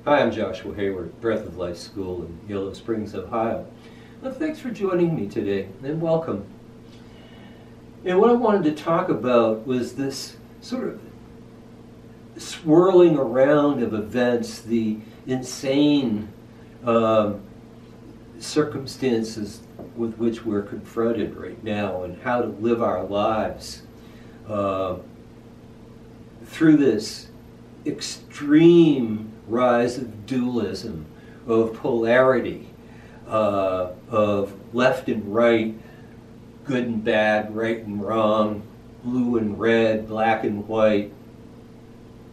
Hi, I'm Joshua Hayward, Breath of Life School in Yellow Springs, Ohio. Well, thanks for joining me today, and welcome. And what I wanted to talk about was this sort of swirling around of events, the insane circumstances with which we're confronted right now, and how to live our lives through this extreme rise of dualism, of polarity, of left and right, good and bad, right and wrong, blue and red, black and white.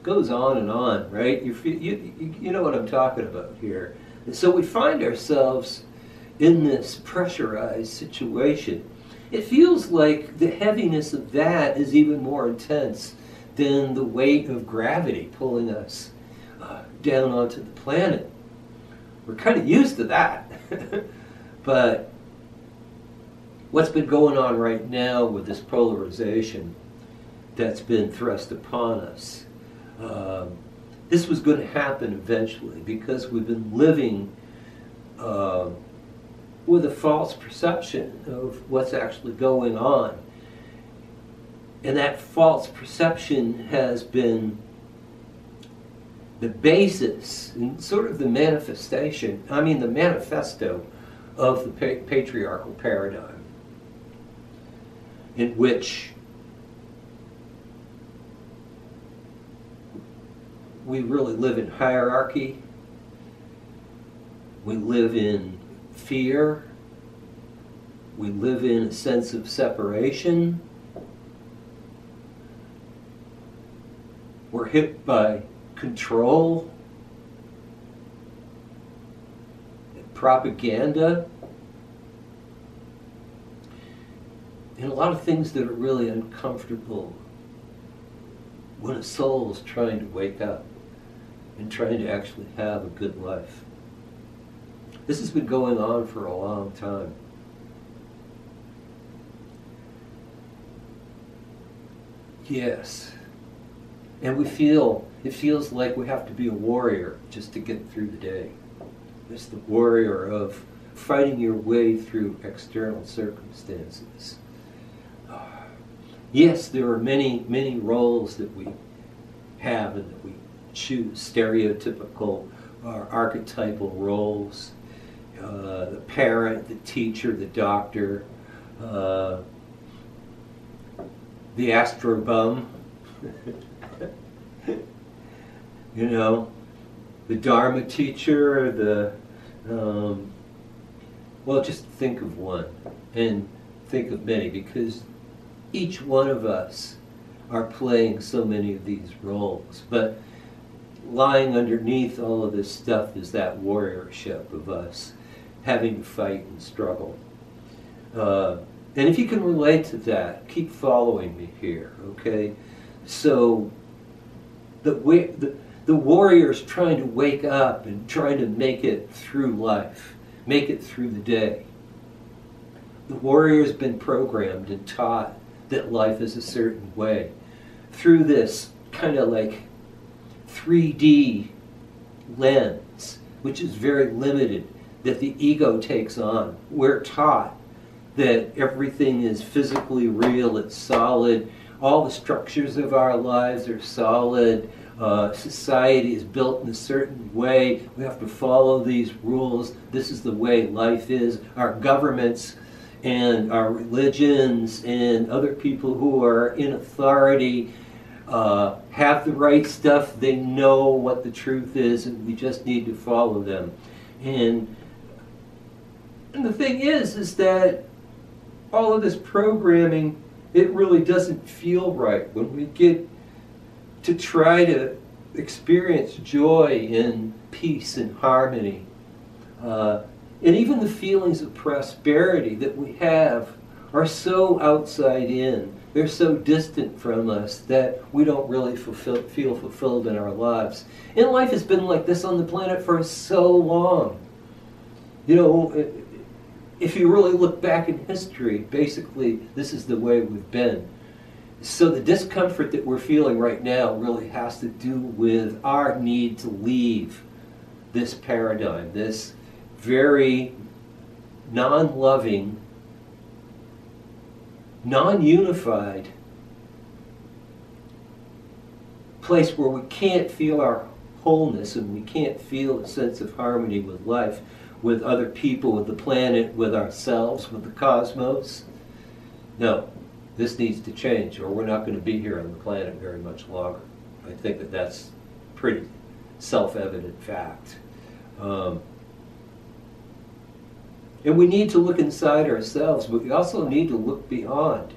Goes on, right? You know what I'm talking about here. And so we find ourselves in this pressurized situation. It feels like the heaviness of that is even more intense than the weight of gravity pulling us down onto the planet. We're kind of used to that. But what's been going on right now with this polarization that's been thrust upon us, this was going to happen eventually, because we've been living with a false perception of what's actually going on. And that false perception has been the basis and sort of the manifestation, the manifesto of the patriarchal paradigm, in which we really live in hierarchy, we live in fear, we live in a sense of separation, we're hit by control, propaganda, and a lot of things that are really uncomfortable when a soul is trying to wake up and trying to actually have a good life. This has been going on for a long time. Yes. And it feels like we have to be a warrior just to get through the day. It's the warrior of fighting your way through external circumstances. Yes, there are many, many roles that we have and that we choose, stereotypical or archetypal roles. The parent, the teacher, the doctor, the astrobum, you know, the Dharma teacher, well, just think of one and think of many, because each one of us are playing so many of these roles. But lying underneath all of this stuff is that warriorship of us having to fight and struggle. And if you can relate to that, keep following me here, okay? So the warrior's trying to wake up and trying to make it through life, make it through the day. The warrior's been programmed and taught that life is a certain way through this kind of like 3D lens, which is very limited, that the ego takes on. We're taught that everything is physically real, it's solid, all the structures of our lives are solid, society is built in a certain way, we have to follow these rules, this is the way life is. Our governments and our religions and other people who are in authority have the right stuff, they know what the truth is, and we just need to follow them. And the thing is that all of this programming, it really doesn't feel right when we get to try to experience joy and peace and harmony. And even the feelings of prosperity that we have are so outside in. They're so distant from us that we don't really feel fulfilled in our lives. And life has been like this on the planet for so long. You know, if you really look back in history, basically this is the way we've been. So the discomfort that we're feeling right now really has to do with our need to leave this paradigm, this very non-loving, non-unified place where we can't feel our wholeness and we can't feel a sense of harmony with life, with other people, with the planet, with ourselves, with the cosmos. No, this needs to change, or we're not going to be here on the planet very much longer. I think that that's pretty self-evident fact. And we need to look inside ourselves, but we also need to look beyond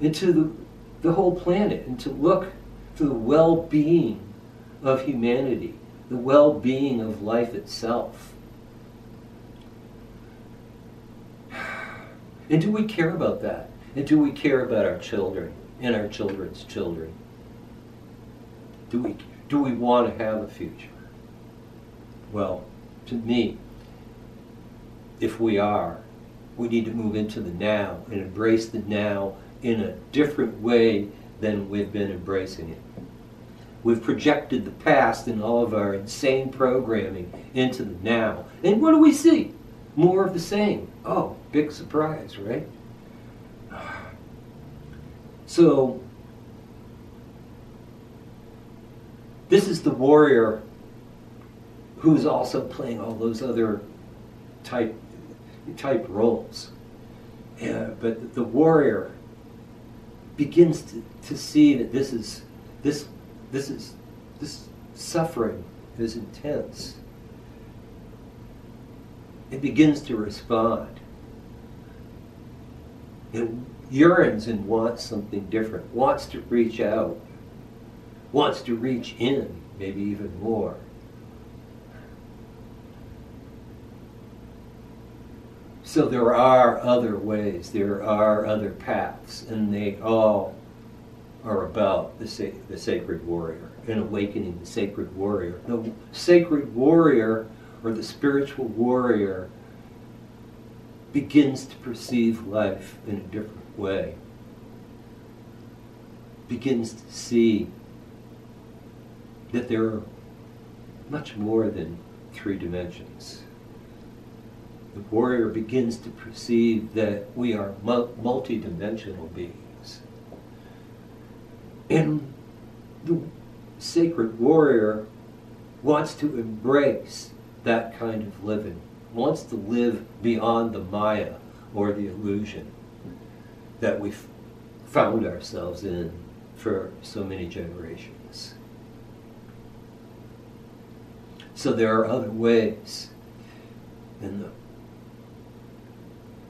into the whole planet, and to look for the well-being of humanity, the well-being of life itself. And do we care about that? And do we care about our children and our children's children? Do we want to have a future? Well, to me, if we are, we need to move into the now and embrace the now in a different way than we've been embracing it. We've projected the past and all of our insane programming into the now. And what do we see? More of the same. Oh, big surprise, right? So, this is the warrior who's also playing all those other type roles. But the warrior begins to see that this suffering is intense. It begins to respond. It yearns and wants something different, wants to reach out, wants to reach in, maybe even more. So there are other ways, there are other paths, and they all are about the sacred warrior and awakening the sacred warrior. The sacred warrior, or the spiritual warrior, begins to perceive life in a different way, begins to see that there are much more than 3 dimensions. The warrior begins to perceive that we are multi-dimensional beings. And the sacred warrior wants to embrace that kind of living, wants to live beyond the Maya, or the illusion that we've found ourselves in for so many generations. So there are other ways, and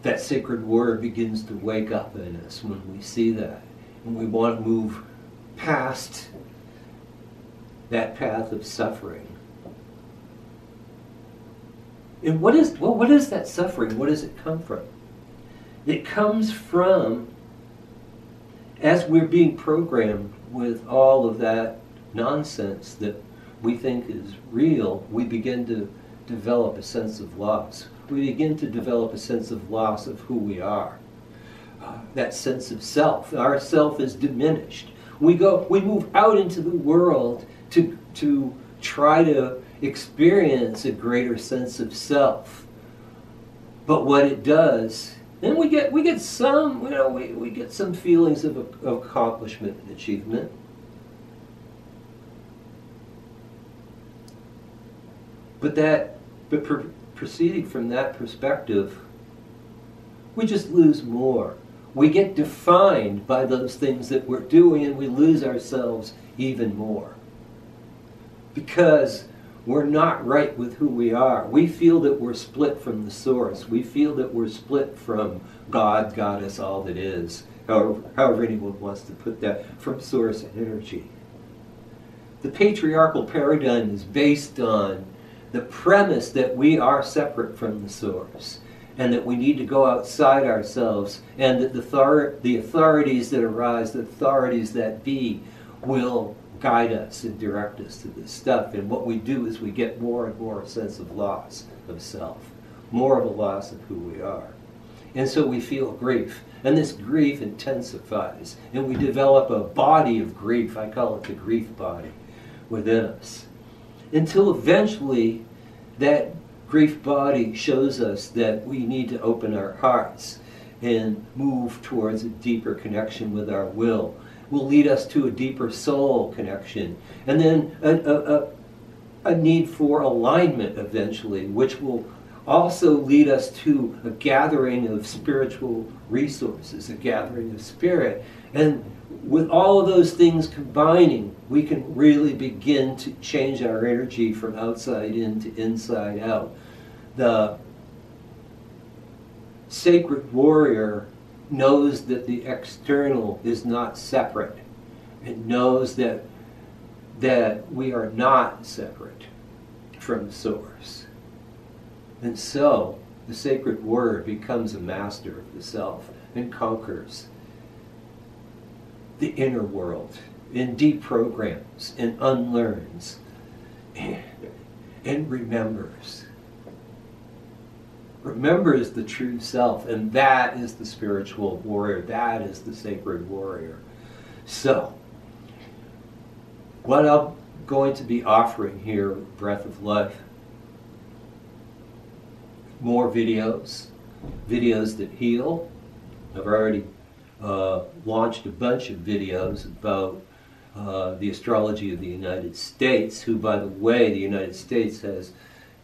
that sacred word begins to wake up in us when we see that, and we want to move past that path of suffering. And what is that suffering? What does it come from? It comes from, as we're being programmed with all of that nonsense that we think is real, we begin to develop a sense of loss. We begin to develop a sense of loss of who we are. That sense of self. Our self is diminished. We move out into the world to try to experience a greater sense of self. But what it does, and we get some, we get some feelings of accomplishment and achievement. But proceeding from that perspective, we just lose more. We get defined by those things that we're doing, and we lose ourselves even more. Because we're not right with who we are. We feel that we're split from the source. We feel that we're split from God, Goddess, all that is. However anyone wants to put that, from source energy. The patriarchal paradigm is based on the premise that we are separate from the source, and that we need to go outside ourselves, and that the authorities that arise, the authorities that be, will guide us and direct us to this stuff. And what we do is we get more and more a sense of loss of self, more of a loss of who we are. And so we feel grief, and this grief intensifies, and we develop a body of grief. I call it the grief body within us. until eventually that grief body shows us that we need to open our hearts and move towards a deeper connection with our will. Will lead us to a deeper soul connection, and then a need for alignment eventually, which will also lead us to a gathering of spiritual resources, a gathering of spirit. And with all of those things combining, we can really begin to change our energy from outside in to inside out. The sacred warrior knows that the external is not separate. It knows that we are not separate from the source. And so the sacred warrior becomes a master of the self and conquers the inner world and deprograms and unlearns and remembers. Remembers the true self, and that is the spiritual warrior. That is the sacred warrior. So, what I'm going to be offering here, Breath of Life, more videos that heal. I've already launched a bunch of videos about the astrology of the United States, who, by the way, the United States has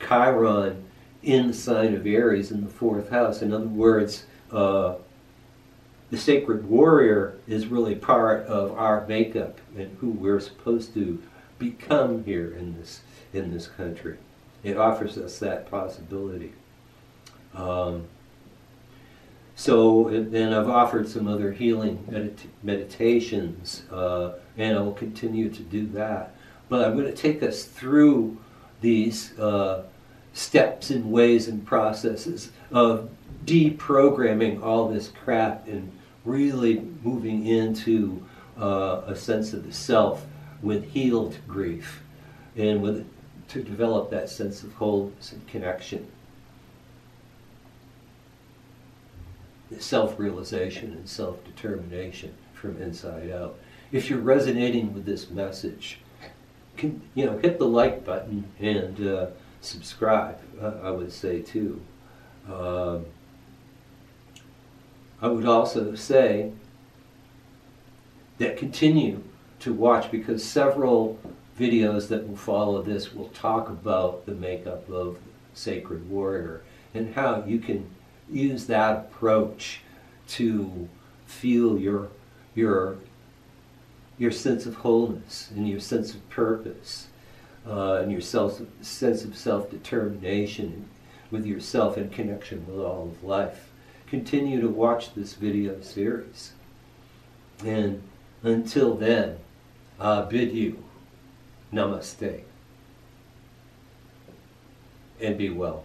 Chiron in the sign of Aries in the 4th house. In other words, the sacred warrior is really part of our makeup and who we're supposed to become here in this country. It offers us that possibility. And I've offered some other healing meditations, and I will continue to do that. But I'm going to take us through these steps and ways and processes of deprogramming all this crap and really moving into a sense of the self with healed grief, and to develop that sense of wholeness and connection, self-realization and self-determination from inside out. If you're resonating with this message, hit the like button and subscribe, I would say too. I would also say that continue to watch, because several videos that will follow this will talk about the makeup of the sacred warrior and how you can use that approach to feel your sense of wholeness and your sense of purpose, and your sense of self-determination with yourself in connection with all of life. Continue to watch this video series. And until then, I bid you namaste and be well.